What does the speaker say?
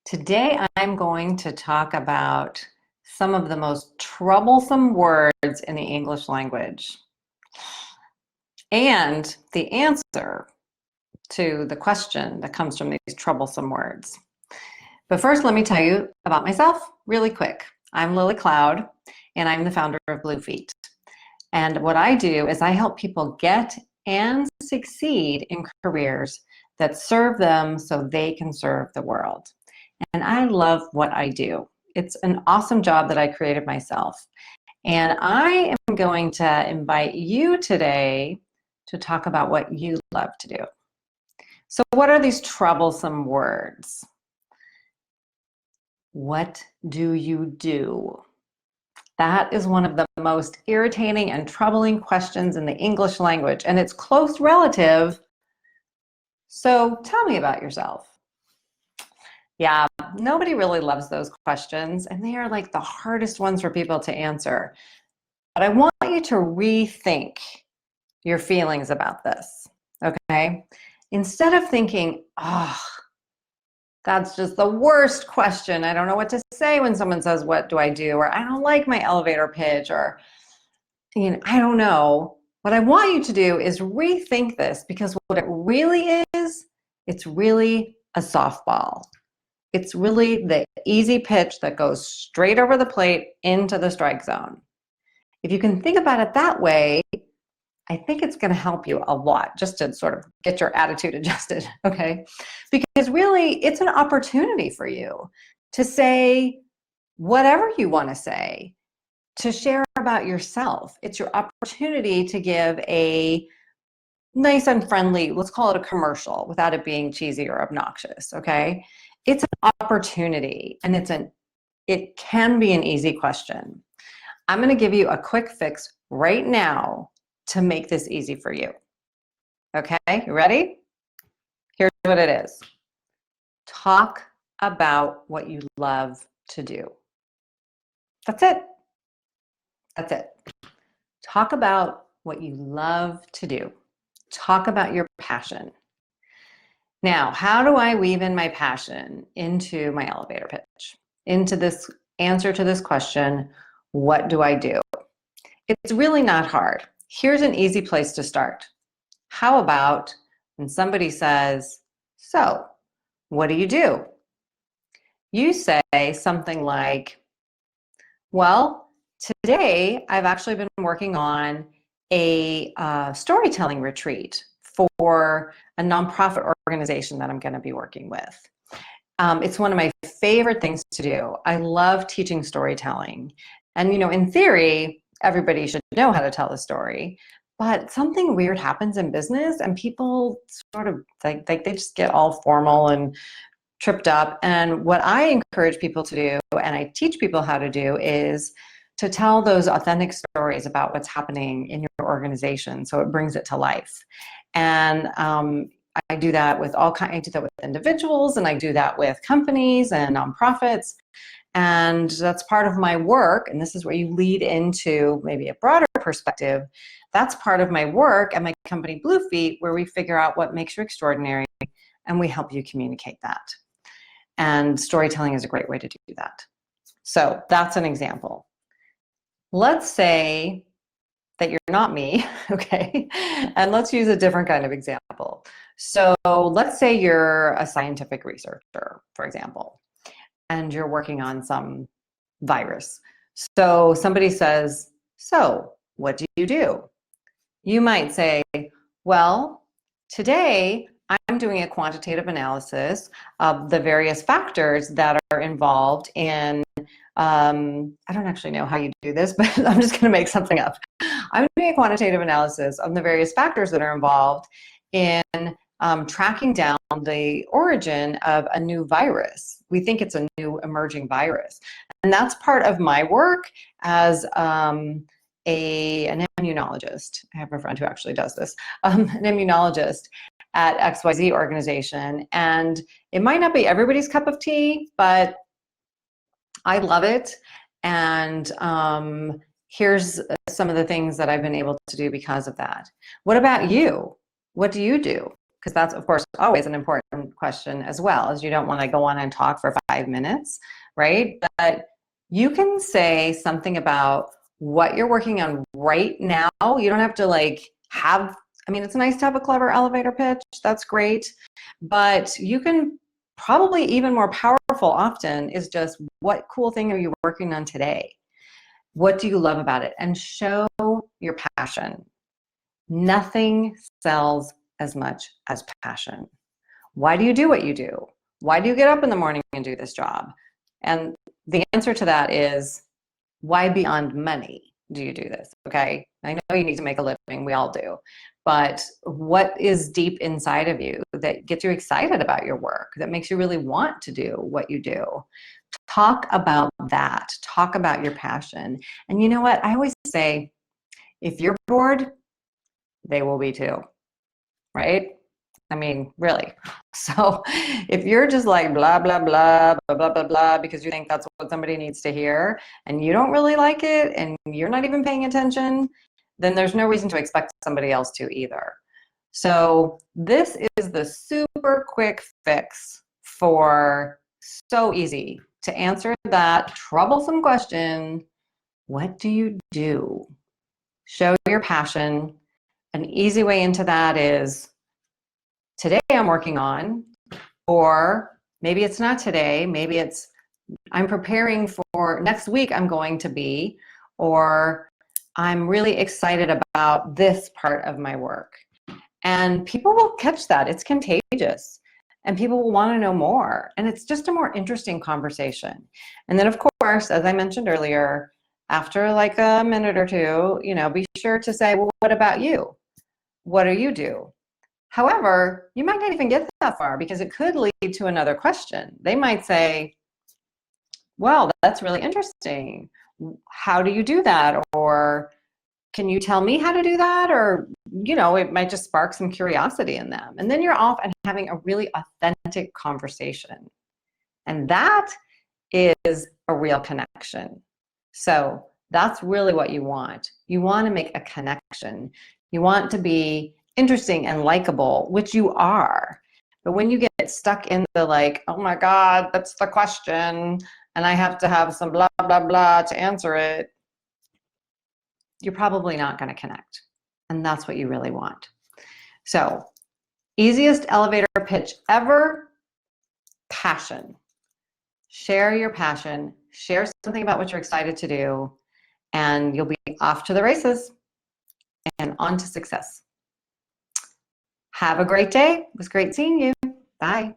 Today, I'm going to talk about some of the most troublesome words in the English language and the answer to the question that comes from these troublesome words. But first, let me tell you about myself really quick. I'm Lilli Cloud, and I'm the founder of Bluefeet. And what I do is I help people get and succeed in careers that serve them so they can serve the world. And I love what I do. It's an awesome job that I created myself. And I am going to invite you today to talk about what you love to do. So what are these troublesome words? What do you do? That is one of the most irritating and troubling questions in the English language, and it's close relative. So tell me about yourself. Yeah, nobody really loves those questions, and they are like the hardest ones for people to answer. But I want you to rethink your feelings about this, okay? Instead of thinking, oh, that's just the worst question. I don't know what to say when someone says, what do I do? Or I don't like my elevator pitch, or, I don't know. What I want you to do is rethink this, because what it really is, it's really a softball. It's really the easy pitch that goes straight over the plate into the strike zone. If you can think about it that way, I think it's going to help you a lot just to sort of get your attitude adjusted, okay? Because really, it's an opportunity for you to say whatever you want to say, to share about yourself. It's your opportunity to give a nice and friendly, let's call it a commercial without it being cheesy or obnoxious, okay? It's an opportunity, and it can be an easy question. I'm going to give you a quick fix right now to make this easy for you. Okay, you ready? Here's what it is. Talk about what you love to do. That's it. That's it. Talk about what you love to do. Talk about your passion. Now, how do I weave in my passion into my elevator pitch? Into this answer to this question, what do I do? It's really not hard. Here's an easy place to start. How about when somebody says, so, what do you do? You say something like, well, today I've actually been working on a storytelling retreat for a nonprofit organization that I'm going to be working with. It's one of my favorite things to do. I love teaching storytelling. And, in theory, everybody should know how to tell a story. But something weird happens in business, and people sort of they just get all formal and tripped up. And what I encourage people to do, and I teach people how to do, is to tell those authentic stories about what's happening in your organization, so it brings it to life. And I do that with I do that with individuals, and I do that with companies and nonprofits. And that's part of my work, and this is where you lead into maybe a broader perspective. That's part of my work at my company Bluefeet, where we figure out what makes you extraordinary, and we help you communicate that. And storytelling is a great way to do that. So that's an example. Let's say that you're not me, okay? And let's use a different kind of example. So let's say you're a scientific researcher, for example, and you're working on some virus. So somebody says, so what do you do? You might say, well, today I'm doing a quantitative analysis of the various factors that are involved in, I don't actually know how you do this, but I'm just going to make something up. I'm doing a quantitative analysis of the various factors that are involved in tracking down the origin of a new virus. We think it's a new emerging virus. And that's part of my work as an immunologist. I have a friend who actually does this, an immunologist at XYZ organization. And it might not be everybody's cup of tea, but I love it. And here's some of the things that I've been able to do because of that. What about you? What do you do? because that's, of course, always an important question as well, as you don't want to go on and talk for 5 minutes, right? But you can say something about what you're working on right now. You don't have to like have, I mean, it's nice to have a clever elevator pitch. That's great. But you can probably even more powerful often is just what cool thing are you working on today? What do you love about it? And show your passion. Nothing sells as much as passion. Why do you do what you do? Why do you get up in the morning and do this job? And the answer to that is, why beyond money do you do this? Okay, I know you need to make a living, we all do. But what is deep inside of you that gets you excited about your work, that makes you really want to do what you do? Talk about that. Talk about your passion. And you know what? I always say, if you're bored, they will be too, right? I mean, really. So if you're just like blah, blah, blah, blah, blah, blah, blah, because you think that's what somebody needs to hear and you don't really like it and you're not even paying attention, then there's no reason to expect somebody else to either. So this is the super quick fix for so easy to answer that troublesome question, what do you do? Show your passion. An easy way into that is, today I'm working on, or maybe it's not today, maybe it's I'm preparing for next week I'm going to be, or I'm really excited about this part of my work. And people will catch that. It's contagious. And people will want to know more. And it's just a more interesting conversation. And then, of course, as I mentioned earlier, after like a minute or two, be sure to say, well, what about you? What do you do? However, you might not even get that far because it could lead to another question. They might say, well, that's really interesting. How do you do that? Or can you tell me how to do that? Or, it might just spark some curiosity in them. And then you're off and having a really authentic conversation. And that is a real connection. So that's really what you want. You want to make a connection. You want to be interesting and likable, which you are. But when you get stuck in the like, oh my God, that's the question, and I have to have some blah, blah, blah to answer it, you're probably not going to connect. And that's what you really want. So, easiest elevator pitch ever, passion. Share your passion, share something about what you're excited to do, and you'll be off to the races and on to success. Have a great day. It was great seeing you. Bye.